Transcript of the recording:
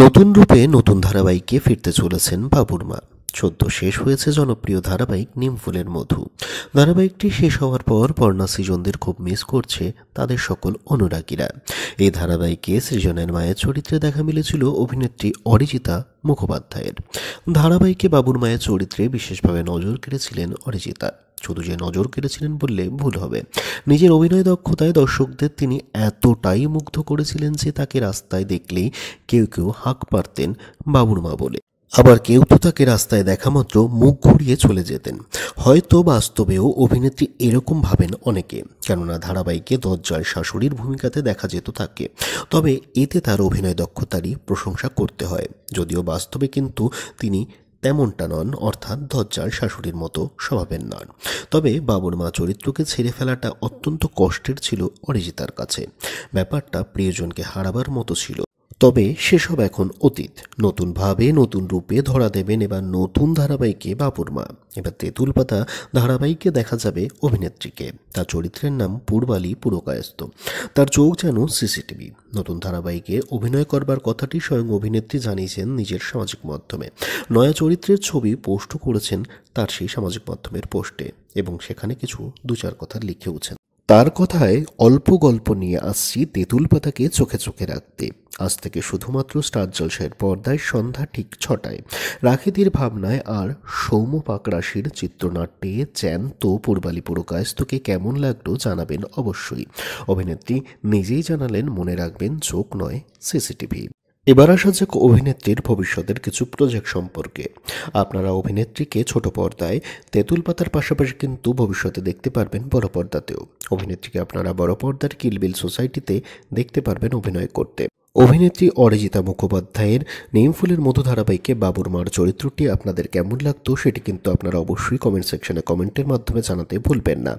নতুন রূপে নতুন ধারাবাহিকে ফিরতে চলেছেন বাবুর মা। সদ্য শেষ হয়েছে জনপ্রিয় ধারাবাহিক নিমফুলের মধু। ধারাবাহিকটি শেষ হওয়ার পর পর্ণা সৃজনদের খুব মিস করছে তাদের সকল অনুরাগীরা। এই ধারাবাহিকে সৃজনের মায়ের চরিত্রে দেখা মিলেছিল অভিনেত্রী অরিজিতা মুখোপাধ্যায়ের। ধারাবাহিকে বাবুর মায়ের চরিত্রে বিশেষভাবে নজর কেড়েছিলেন অরিজিতা। শুধু যে নজর কেড়েছিলেন বললে ভুল হবে, নিজের অভিনয় দক্ষতায় দর্শকদের তিনি এতটাই মুগ্ধ করেছিলেন যে তাকে রাস্তায় দেখলেই কেউ কেউ হাঁক পারতেন বাবুর মা বলে। আবার কেউ তো তাকে রাস্তায় দেখা মাত্র মুখ ঘুরিয়ে চলে যেতেন। হয়তো বাস্তবেও অভিনেত্রী এরকম ভাবেন অনেকে, কেননা ধারাবাহিকে দজ্জাল শাশুড়ির ভূমিকাতে দেখা যেত তাকে। তবে এতে তার অভিনয় দক্ষতারই প্রশংসা করতে হয়, যদিও বাস্তবে কিন্তু তিনি তেমনটা নন, অর্থাৎ দজ্জাল শাশুড়ির মতো স্বভাবের নন। তবে বাবুর মা চরিত্রকে ছেড়ে ফেলাটা অত্যন্ত কষ্টের ছিল অরিজিতার কাছে। ব্যাপারটা প্রিয়জনকে হারাবার মতো ছিল। তবে সেসব এখন অতীত। নতুনভাবে নতুন রূপে ধরা দেবেন এবার নতুন ধারাবাহিকে বাবুর মা। এবার তেঁতুল পাতা ধারাবাহিকে দেখা যাবে অভিনেত্রীকে। তার চরিত্রের নাম পূর্বালী পুরকায়স্থ। তার চোখ যেন সিসিটিভি। নতুন ধারাবাহিকে অভিনয় করবার কথাটি স্বয়ং অভিনেত্রী জানিয়েছেন নিজের সামাজিক মাধ্যমে। নয়া চরিত্রের ছবি পোস্টও করেছেন তার সেই সামাজিক মাধ্যমের পোস্টে, এবং সেখানে কিছু দু চার কথা লিখেওছেন। তার কথায়, অল্প গল্প নিয়ে আসছি তেঁতুল পাতাকে চোখে চোখে রাখতে। আজ থেকে শুধুমাত্র স্টার জলসায়ের পর্দায় সন্ধ্যা ঠিক 6টায়। রাখিদির ভাবনায় আর সৌম্য পাকরাশির চিত্রনাট্যে জ্যান্ত পূর্বালী পুরকায়স্থকে কেমন লাগলো জানাবেন অবশ্যই। অভিনেত্রী নিজেই জানালেন মনে রাখবেন চোখ নয় সিসিটিভি। এবার আসা যাক অভিনেত্রীর ভবিষ্যতের কিছু প্রজেক্ট সম্পর্কে। আপনারা অভিনেত্রীকে ছোট পর্দায় তেঁতুল পাতার পাশাপাশি কিন্তু ভবিষ্যতে দেখতে পারবেন বড় পর্দাতেও। অভিনেত্রীকে আপনারা বড় পর্দার কিলবিল সোসাইটিতে দেখতে পারবেন অভিনয় করতে। অভিনেত্রী অরিজিতা মুখোপাধ্যায়ের নিমফুলের মধু ধারাবাহিকে বাবুর মার চরিত্রটি আপনাদের কেমন লাগতো সেটি কিন্তু আপনারা অবশ্যই কমেন্ট সেকশনে কমেন্টের মাধ্যমে জানাতে ভুলবেন না।